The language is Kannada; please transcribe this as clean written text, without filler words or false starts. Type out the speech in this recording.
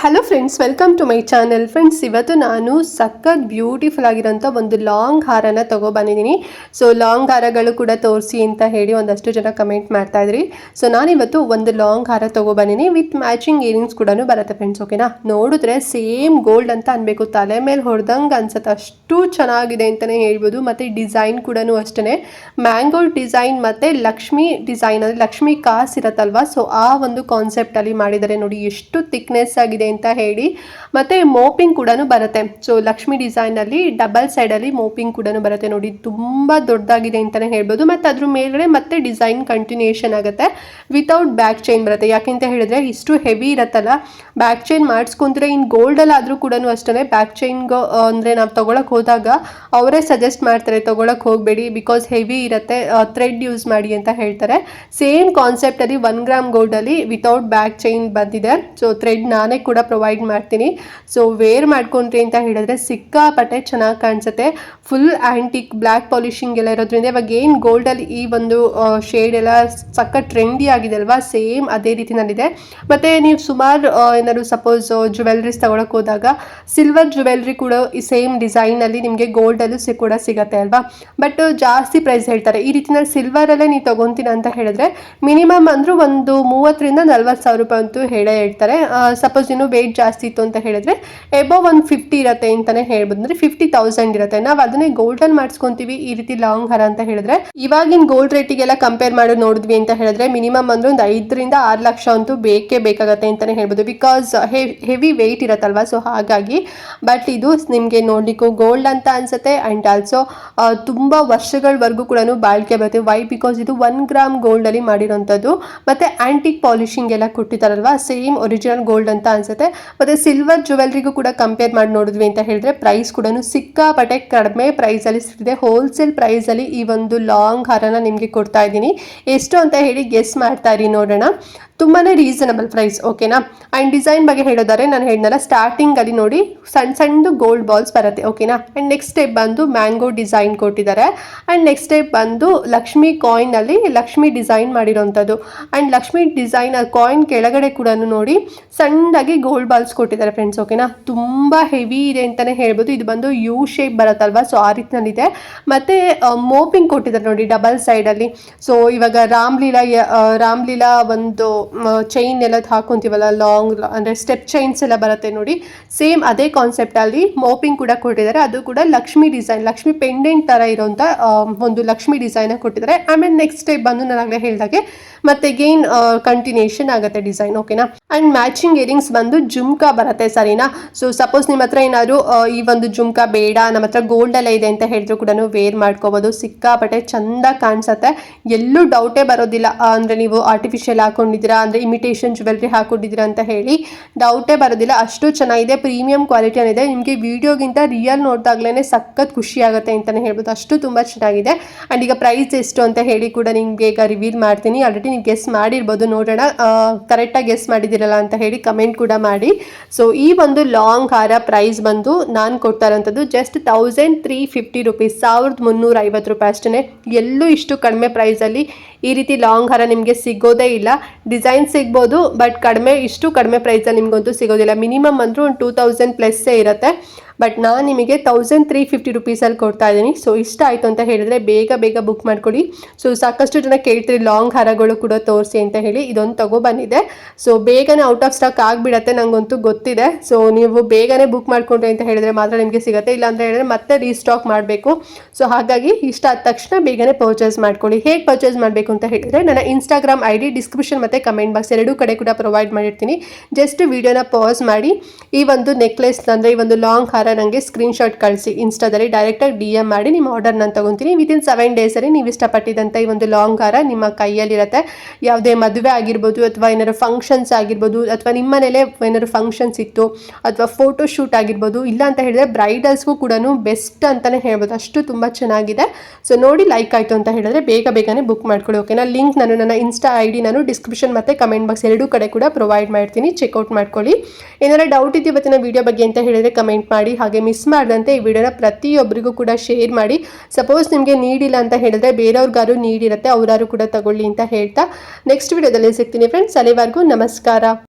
Hello friends, welcome to my channel. Friends, ಇವತ್ತು ನಾನು ಸಖತ್ ಬ್ಯೂಟಿಫುಲ್ ಆಗಿರೋಂಥ ಒಂದು ಲಾಂಗ್ ಹಾರನ ತೊಗೊಬಂದಿದ್ದೀನಿ. ಸೊ ಲಾಂಗ್ ಹಾರಗಳು ಕೂಡ ತೋರಿಸಿ ಅಂತ ಹೇಳಿ ಒಂದಷ್ಟು ಜನ ಕಮೆಂಟ್ ಮಾಡ್ತಾ ಇದ್ರಿ. ಸೊ ನಾನಿವತ್ತು ಒಂದು ಲಾಂಗ್ ಹಾರ ತೊಗೊಬಂದಿನಿ ವಿತ್ ಮ್ಯಾಚಿಂಗ್ ಇಯರಿಂಗ್ಸ್ ಕೂಡ ಬರುತ್ತೆ ಫ್ರೆಂಡ್ಸ್. ಓಕೆನಾ, ನೋಡಿದ್ರೆ ಸೇಮ್ ಗೋಲ್ಡ್ ಅಂತ ಅನ್ಬೇಕು, ತಲೆ ಮೇಲೆ ಹೊಡೆದಂಗೆ ಅನ್ಸುತ್ತೆ, ಅಷ್ಟು ಚೆನ್ನಾಗಿದೆ ಅಂತಲೇ ಹೇಳ್ಬೋದು. ಮತ್ತು ಡಿಸೈನ್ ಕೂಡ ಅಷ್ಟೇ ಮ್ಯಾಂಗೋ ಡಿಸೈನ್ ಮತ್ತು ಲಕ್ಷ್ಮಿ ಡಿಸೈನ್, ಅಂದರೆ ಲಕ್ಷ್ಮಿ ಕಾಸು ಇರುತ್ತಲ್ವ, ಸೊ ಆ ಒಂದು ಕಾನ್ಸೆಪ್ಟಲ್ಲಿ ಮಾಡಿದ್ದಾರೆ ನೋಡಿ, ಎಷ್ಟು ಥಿಕ್ನೆಸ್ ಆಗಿದೆ ಅಂತ ಹೇಳಿ. ಮತ್ತೆ ಮೋಪಿಂಗ್ ಕೂಡ ಬರುತ್ತೆ. ಸೊ ಲಕ್ಷ್ಮಿ ಡಿಸೈನ್ ಅಲ್ಲಿ ಡಬಲ್ ಸೈಡ್ ಅಲ್ಲಿ ಮೋಪಿಂಗ್ ಕೂಡ ಬರುತ್ತೆ ನೋಡಿ, ತುಂಬಾ ದೊಡ್ಡದಾಗಿದೆ ಅಂತಾನೆ ಹೇಳ್ಬೋದು. ಮತ್ತೆ ಅದ್ರ ಮೇಲ್ಗಡೆ ಮತ್ತೆ ಡಿಸೈನ್ ಕಂಟಿನ್ಯೂಷನ್ ಆಗುತ್ತೆ, ವಿತೌಟ್ ಬ್ಯಾಕ್ ಚೈನ್ ಬರುತ್ತೆ. ಯಾಕೆಂತ ಹೇಳಿದ್ರೆ ಇಷ್ಟು ಹೆವಿ ಇರತ್ತಲ್ಲ, ಬ್ಯಾಕ್ ಚೈನ್ ಮಾಡಿಸ್ಕೊಂಡ್ರೆ ಇನ್ ಗೋಲ್ಡ್ ಅಲ್ಲಿ ಆದ್ರೂ ಕೂಡ ಅಷ್ಟೇ ಬ್ಯಾಕ್ ಚೈನ್ ಅಂದ್ರೆ ನಾವು ತಗೊಳಕ್ ಹೋದಾಗ ಅವರೇ ಸಜೆಸ್ಟ್ ಮಾಡ್ತಾರೆ ತಗೊಳಕ್ ಹೋಗ್ಬೇಡಿ, ಬಿಕಾಸ್ ಹೆವಿ ಇರುತ್ತೆ, ಥ್ರೆಡ್ ಯೂಸ್ ಮಾಡಿ ಅಂತ ಹೇಳ್ತಾರೆ. ಸೇಮ್ ಕಾನ್ಸೆಪ್ಟ್ ಅಲ್ಲಿ 1 ಗ್ರಾಮ್ ಗೋಲ್ಡ್ ಅಲ್ಲಿ ವಿತೌಟ್ ಬ್ಯಾಕ್ ಚೈನ್ ಬಂದಿದೆ. ಸೊ ಥ್ರೆಡ್ ನಾನೇ ಕೂಡ ಪ್ರೊವೈಡ್ ಮಾಡ್ತೀನಿ. ಸೊ ವೇರ್ ಮಾಡ್ಕೊಂಡ್ರಿ ಅಂತ ಹೇಳಿದ್ರೆ ಸಿಕ್ಕಾಪಟ್ಟೆ ಚೆನ್ನಾಗಿ ಕಾಣಿಸುತ್ತೆ. ಫುಲ್ ಆಂಟಿಕ್ ಬ್ಲ್ಯಾಕ್ ಪಾಲಿಶಿಂಗ್ ಎಲ್ಲ ಇರೋದ್ರಿಂದ ಇವಾಗ ಏನು ಗೋಲ್ಡಲ್ಲಿ ಈ ಒಂದು ಶೇಡ್ ಎಲ್ಲ ಸಖತ್ ಟ್ರೆಂಡಿ ಆಗಿದೆ ಅಲ್ವಾ, ಸೇಮ್ ಅದೇ ರೀತಿನಲ್ಲಿದೆ. ಮತ್ತು ನೀವು ಸುಮಾರು ಏನಾದ್ರು ಸಪೋಸ್ ಜುವೆಲ್ರೀಸ್ ತಗೊಳಕ್ಕೆ ಹೋದಾಗ ಸಿಲ್ವರ್ ಜುವೆಲ್ರಿ ಕೂಡ ಈ ಸೇಮ್ ಡಿಸೈನಲ್ಲಿ ನಿಮಗೆ ಗೋಲ್ಡಲ್ಲೂ ಕೂಡ ಸಿಗುತ್ತೆ ಅಲ್ವಾ, ಬಟ್ ಜಾಸ್ತಿ ಪ್ರೈಸ್ ಹೇಳ್ತಾರೆ. ಈ ರೀತಿನಲ್ಲಿ ಸಿಲ್ವರಲ್ಲೇ ನೀವು ತಗೊತೀನ ಅಂತ ಹೇಳಿದ್ರೆ ಮಿನಿಮಮ್ ಅಂದರೂ ಒಂದು 30,000 to 40,000 ರೂಪಾಯಿ ಅಂತೂ ಹೇಳ್ತಾರೆ. ಸಪೋಸ್ ಇನ್ನು ವೇಟ್ ಜಾಸ್ತಿ ಇತ್ತು ಅಂತ ಹೇಳಿದ್ರೆ ಎಬೋ 150 ಇರುತ್ತೆ ಅಂತಾನೆ ಹೇಳ್ಬೋದು, ಅಂದ್ರೆ 50,000 ಇರುತ್ತೆ. ನಾವು ಅದನ್ನೇ ಗೋಲ್ಡಲ್ಲಿ ಮಾಡಿಸ್ಕೊಂತೀವಿ ಈ ರೀತಿ ಲಾಂಗ್ ಹಾರ ಅಂತ ಹೇಳಿದ್ರೆ. ಇವಾಗಿನ ಗೋಲ್ಡ್ ರೇಟಿಗೆಲ್ಲ ಕಂಪೇರ್ ಮಾಡಿ ನೋಡಿದ್ವಿ ಅಂತ ಹೇಳಿದ್ರೆ ಮಿನಿಮಮ್ ಅಂದ್ರೆ ಒಂದು 5 to 6 ಲಕ್ಷ ಅಂತೂ ಬೇಕೇ ಬೇಕಾಗತ್ತೆ ಅಂತಾನೆ ಹೇಳ್ಬೋದು, ಬಿಕಾಸ್ ಹೆವಿ ವೆಯ್ಟ್ ಇರತ್ತಲ್ವಾ. ಸೊ ಹಾಗಾಗಿ ಬಟ್ ಇದು ನಿಮಗೆ ನೋಡ್ಲಿಕ್ಕೂ ಗೋಲ್ಡ್ ಅಂತ ಅನ್ಸುತ್ತೆ, ಅಂಡ್ ಆಲ್ಸೋ ತುಂಬಾ ವರ್ಷಗಳವರೆಗೂ ಕೂಡ ಬಾಳಿಕೆ ಬರುತ್ತೆ. ವೈ, ಬಿಕಾಸ್ ಇದು 1 ಗ್ರಾಮ್ ಗೋಲ್ಡ್ ಅಲ್ಲಿ ಮಾಡಿರೋಂಥದ್ದು, ಮತ್ತೆ ಆಂಟಿಕ್ ಪಾಲಿಶಿಂಗ್ ಎಲ್ಲ ಕೊಟ್ಟಿದ್ದಾರಲ್ವಾ, ಸೇಮ್ ಒರಿಜಿನಲ್ ಗೋಲ್ಡ್ ಅಂತ ಅನ್ಸುತ್ತೆ. ಮತ್ತೆ ಸಿಲ್ವರ್ ಜುವೆಲ್ರಿಗೂ ಕೂಡ ಕಂಪೇರ್ ಮಾಡಿ ನೋಡಿದ್ವಿ ಅಂತ ಹೇಳಿದ್ರೆ ಪ್ರೈಸ್ ಕೂಡ ಸಿಕ್ಕಾಪಟ್ಟೆ ಕಡಿಮೆ ಪ್ರೈಸ್ ಅಲ್ಲಿ ಸಿಗ್ತಿದೆ. ಹೋಲ್ಸೇಲ್ ಪ್ರೈಸ್ ಅಲ್ಲಿ ಈ ಒಂದು ಲಾಂಗ್ ಹಾರನ ನಿಮಗೆ ಕೊಡ್ತಾ ಇದ್ದೀನಿ. ಎಷ್ಟು ಅಂತ ಹೇಳಿ ಗೆಸ್ ಮಾಡ್ತಾ ಇರಿ, ನೋಡೋಣ. ತುಂಬಾನೇ ರೀಸನಬಲ್ ಪ್ರೈಸ್, ಓಕೆನಾ. ಅಂಡ್ ಡಿಸೈನ್ ಬಗ್ಗೆ ಹೇಳೋದಾದ್ರೆ ನಾನು ಹೇಳಿದ್ನಲ್ಲ, ಸ್ಟಾರ್ಟಿಂಗ್ ಅಲ್ಲಿ ನೋಡಿ ಸಣ್ಣ ಗೋಲ್ಡ್ ಬಾಲ್ಸ್ ಬರುತ್ತೆ, ಓಕೆನಾ. ಅಂಡ್ ನೆಕ್ಸ್ಟ್ ಸ್ಟೆಪ್ ಬಂದು ಮ್ಯಾಂಗೋ ಡಿಸೈನ್ ಕೊಟ್ಟಿದ್ದಾರೆ. ಅಂಡ್ ನೆಕ್ಸ್ಟ್ ಸ್ಟೆಪ್ ಬಂದು ಲಕ್ಷ್ಮಿ ಕಾಯಿನ್ ಅಲ್ಲಿ ಲಕ್ಷ್ಮಿ ಡಿಸೈನ್ ಮಾಡಿರೋಂಥದ್ದು. ಅಂಡ್ ಲಕ್ಷ್ಮಿ ಡಿಸೈನ್ ಕಾಯಿನ್ ಕೆಳಗಡೆ ಕೂಡ ನೋಡಿ ಸಣ್ಣದಾಗಿ ಗೋಲ್ಡ್ ಬಾಲ್ಸ್ ಕೊಟ್ಟಿದ್ದಾರೆ ಫ್ರೆಂಡ್ಸ್, ಓಕೆನಾ. ತುಂಬಾ ಹೆವಿ ಇದೆ ಅಂತಾನೆ ಹೇಳ್ಬೋದು. ಇದು ಬಂದು ಯು ಶೇಪ್ ಬರುತ್ತಲ್ವಾ, ಸೊ ಆ ರೀತಿನಲ್ಲಿದೆ. ಮತ್ತೆ ಮೋಪಿಂಗ್ ಕೊಟ್ಟಿದ್ದಾರೆ ನೋಡಿ ಡಬಲ್ ಸೈಡ್ ಅಲ್ಲಿ. ಸೊ ಇವಾಗ ರಾಮ್ಲೀಲಾ ಒಂದು ಚೈನ್ ಎಲ್ಲ ಹಾಕೊಂತೀವಲ್ಲ, ಲಾಂಗ್ ಅಂದ್ರೆ ಸ್ಟೆಪ್ ಚೈನ್ಸ್ ಎಲ್ಲ ಬರುತ್ತೆ ನೋಡಿ, ಸೇಮ್ ಅದೇ ಕಾನ್ಸೆಪ್ಟ್ ಅಲ್ಲಿ ಮೋಪಿಂಗ್ ಕೂಡ ಕೊಟ್ಟಿದ್ದಾರೆ. ಅದು ಕೂಡ ಲಕ್ಷ್ಮಿ ಡಿಸೈನ್, ಲಕ್ಷ್ಮಿ ಪೆಂಡೆಂಟ್ ತರ ಇರುವಂತ ಒಂದು ಲಕ್ಷ್ಮಿ ಡಿಸೈನ್ ಕೊಟ್ಟಿದ್ದಾರೆ. ಆಮೇಲೆ ನೆಕ್ಸ್ಟ್ ಸ್ಟೆಪ್ ಬಂದು ನಾನು ಆಗಲೇ ಹೇಳಿದಾಗೆ ಮತ್ತೆ ಅಗೈನ್ ಕಂಟಿನ್ಯೂಷನ್ ಆಗುತ್ತೆ ಡಿಸೈನ್, ಓಕೆನಾ. ಅಂಡ್ ಮ್ಯಾಚಿಂಗ್ ಇಯರಿಂಗ್ಸ್ ಬಂದು ಜುಮ್ಕಾ ಬರುತ್ತೆ, ಸರಿನಾ. ಸೊ ಸಪೋಸ್ ನಿಮ್ಮ ಹತ್ರ ಏನಾದ್ರು ಈ ಒಂದು ಜುಮ್ಕಾ ಬೇಡ, ನಮ್ಮ ಹತ್ರ ಗೋಲ್ಡ್ ಎಲ್ಲ ಇದೆ ಅಂತ ಹೇಳಿದ್ರು ಕೂಡ ವೇರ್ ಮಾಡ್ಕೋಬಹುದು. ಸಿಕ್ಕಾಪಟ್ಟೆ ಚಂದ ಕಾಣಿಸುತ್ತೆ, ಎಲ್ಲೂ ಡೌಟೇ ಬರೋದಿಲ್ಲ. ಅಂದ್ರೆ ನೀವು ಆರ್ಟಿಫಿಷಿಯಲ್ ಹಾಕೊಂಡಿದ್ದೀರಾ ಅಂದ್ರೆ ಇಮಿಟೇಷನ್ ಜುವೆಲ್ರಿ ಹಾಕೊಂಡಿದ್ದೀರಾ ಅಂತ ಹೇಳಿ ಡೌಟೇ ಬರೋದಿಲ್ಲ, ಅಷ್ಟು ಚೆನ್ನಾಗಿದೆ, ಪ್ರೀಮಿಯಂ ಕ್ವಾಲಿಟಿ ಏನಿದೆ. ನಿಮಗೆ ವಿಡಿಯೋಗಿಂತ ರಿಯಲ್ ನೋಡಿದಾಗ್ಲೇ ಸಖತ್ ಖುಷಿ ಆಗುತ್ತೆ ಅಂತಾನೆ ಹೇಳ್ಬೋದು, ಅಷ್ಟು ತುಂಬಾ ಚೆನ್ನಾಗಿದೆ. ಅಂಡ್ ಈಗ ಪ್ರೈಸ್ ಎಷ್ಟು ಅಂತ ಹೇಳಿ ಕೂಡ ನಿಮ್ಗೆ ಈಗ ರಿವೀಲ್ ಮಾಡ್ತೀನಿ. ಆಲ್ರೆಡಿ ನೀವು ಗೆಸ್ ಮಾಡಿರ್ಬೋದು, ನೋಡೋಣ ಕರೆಕ್ಟಾಗಿ ಗೆಸ್ ಮಾಡಿದಿರಲ್ಲ ಅಂತ ಹೇಳಿ ಕಮೆಂಟ್ ಕೂಡ ಮಾಡಿ. ಸೊ ಈ ಒಂದು ಲಾಂಗ್ ಹಾರ ಪ್ರೈಸ್ ಬಂದು ನಾನು ಕೊಡ್ತಾ ಇರೋಂಥದ್ದು ಜಸ್ಟ್ 1350 ರೂಪೀಸ್, 1350 ರೂಪಾಯಿ ಅಷ್ಟೇ. ಎಲ್ಲೂ ಇಷ್ಟು ಕಡಿಮೆ ಪ್ರೈಸಲ್ಲಿ ಈ ರೀತಿ ಲಾಂಗ್ ಹಾರ ನಿಮಗೆ ಸಿಗೋದೇ ಇಲ್ಲ. ಡಿಸೈನ್ ಸಿಗ್ಬೋದು, ಬಟ್ ಇಷ್ಟು ಕಡಿಮೆ ಪ್ರೈಸಲ್ಲಿ ನಿಮಗಂತೂ ಸಿಗೋದಿಲ್ಲ. ಮಿನಿಮಮ್ ಅಂದರೂ ಒಂದು 2000+ ಇರುತ್ತೆ, ಬಟ್ ನಾನು ನಿಮಗೆ 1350 ರೂಪೀಸಲ್ಲಿ ಕೊಡ್ತಾ ಇದ್ದೀನಿ. ಸೊ ಇಷ್ಟ ಆಯಿತು ಅಂತ ಹೇಳಿದ್ರೆ ಬೇಗ ಬುಕ್ ಮಾಡ್ಕೊಳ್ಳಿ. ಸೊ ಸಾಕಷ್ಟು ಜನ ಕೇಳ್ತೀರಿ ಲಾಂಗ್ ಹಾರಗಳು ಕೂಡ ತೋರಿಸಿ ಅಂತ ಹೇಳಿ, ಇದೊಂದು ತಗೊಬಂದಿದೆ. ಸೊ ಬೇಗನೆ ಔಟ್ ಆಫ್ ಸ್ಟಾಕ್ ಆಗಿಬಿಡತ್ತೆ, ನನಗಂತೂ ಗೊತ್ತಿದೆ. ಸೊ ನೀವು ಬೇಗನೆ ಬುಕ್ ಮಾಡ್ಕೊಂಡ್ರಿ ಅಂತ ಹೇಳಿದ್ರೆ ಮಾತ್ರ ನಿಮಗೆ ಸಿಗುತ್ತೆ, ಇಲ್ಲ ಅಂತ ಹೇಳಿದ್ರೆ ಮತ್ತೆ ರೀಸ್ಟಾಕ್ ಮಾಡಬೇಕು. ಸೊ ಹಾಗಾಗಿ ಇಷ್ಟ ಆದ ತಕ್ಷಣ ಬೇಗನೆ ಪರ್ಚೇಸ್ ಮಾಡ್ಕೊಳ್ಳಿ. ಹೇಗೆ ಪರ್ಚೇಸ್ ಮಾಡಬೇಕು ಅಂತ ಹೇಳಿದ್ರೆ ನನ್ನ ಇನ್ಸ್ಟಾಗ್ರಾಮ್ ID ಡಿಸ್ಕ್ರಿಪ್ಷನ್ ಮತ್ತು ಕಮೆಂಟ್ ಬಾಕ್ಸ್ ಎರಡೂ ಕಡೆ ಕೂಡ ಪ್ರೊವೈಡ್ ಮಾಡಿರ್ತೀನಿ. ಜಸ್ಟ್ ವಿಡಿಯೋನ ಪಾಸ್ ಮಾಡಿ ಈ ಒಂದು ನೆಕ್ಲೆಸ್ ಅಂದರೆ ಈ ಒಂದು ಲಾಂಗ್ ಹಾರ ನನಗೆ ಸ್ಕ್ರೀನ್ಶಾಟ್ ಕಳಿಸಿ, ಇನ್ಸ್ಟಾದಲ್ಲಿ ಡೈರೆಕ್ಟಾಗಿ DM ಮಾಡಿ ನಿಮ್ಮ ಆರ್ಡರ್ ನಾನು ತಗೊತೀನಿ. ವಿತಿನ್ 7 ಡೇಸಲ್ಲಿ ನೀವು ಇಷ್ಟಪಟ್ಟಿದ್ದಂಥ ಈ ಒಂದು ಲಾಂಗ್ ಹಾರ ನಿಮ್ಮ ಕೈಯಲ್ಲಿರುತ್ತೆ. ಯಾವುದೇ ಮದುವೆ ಆಗಿರ್ಬೋದು, ಅಥವಾ ಏನಾದ್ರು ಫಂಕ್ಷನ್ಸ್ ಆಗಿರ್ಬೋದು, ಅಥವಾ ನಿಮ್ಮ ಮನೇಲೆ ಏನಾದ್ರು ಫಂಕ್ಷನ್ಸ್ ಇತ್ತು, ಅಥವಾ ಫೋಟೋ ಶೂಟ್ ಆಗಿರ್ಬೋದು, ಇಲ್ಲ ಅಂತ ಹೇಳಿದ್ರೆ ಬ್ರೈಡಲ್ಸ್ಗೂ ಕೂಡ ಬೆಸ್ಟ್ ಅಂತಲೇ ಹೇಳ್ಬೋದು, ಅಷ್ಟು ತುಂಬ ಚೆನ್ನಾಗಿದೆ. ಸೊ ನೋಡಿ ಲೈಕ್ ಆಯಿತು ಅಂತ ಹೇಳಿದ್ರೆ ಬೇಗನೆ ಬುಕ್ ಮಾಡ್ಕೊಳ್ಳಿ, ಓಕೆನಾ. ಲಿಂಕ್ ನಾನು ನನ್ನ ಇನ್ಸ್ಟಾ ID ನಾನು ಡಿಸ್ಕ್ರಿಪ್ಷನ್ ಮತ್ತು ಕಮೆಂಟ್ ಬಾಕ್ಸ್ ಎರಡೂ ಕಡೆ ಕೂಡ ಪ್ರೊವೈಡ್ ಮಾಡ್ತೀನಿ, ಚೆಕ್ಔಟ್ ಮಾಡ್ಕೊಳ್ಳಿ. ಏನಾದ್ರು ಡೌಟ್ ಇದೆ ಇವತ್ತಿನ ವಿಡಿಯೋ ಬಗ್ಗೆ ಅಂತ ಹೇಳಿದ್ರೆ ಕಮೆಂಟ್ ಮಾಡಿ. ಹಾಗೆ ಮಿಸ್ ಮಾಡದಂತೆ ಈ ವಿಡಿಯೋನ ಪ್ರತಿಯೊಬ್ಬರಿಗೂ ಕೂಡ ಶೇರ್ ಮಾಡಿ. ಸಪೋಸ್ ನಿಮಗೆ ನೀಡಿಲ್ಲ ಅಂತ ಹೇಳಿದ್ರೆ ಬೇರೆಯವ್ರಿಗಾರು ನೀಡಿರುತ್ತೆ, ಅವರಾರು ಕೂಡ ತಗೊಳ್ಳಿ ಅಂತ ಹೇಳ್ತಾ ನೆಕ್ಸ್ಟ್ ವಿಡಿಯೋದಲ್ಲಿ ಸಿಗ್ತೀನಿ ಫ್ರೆಂಡ್ಸ್. ಅಲ್ಲಿವರೆಗೂ ನಮಸ್ಕಾರ.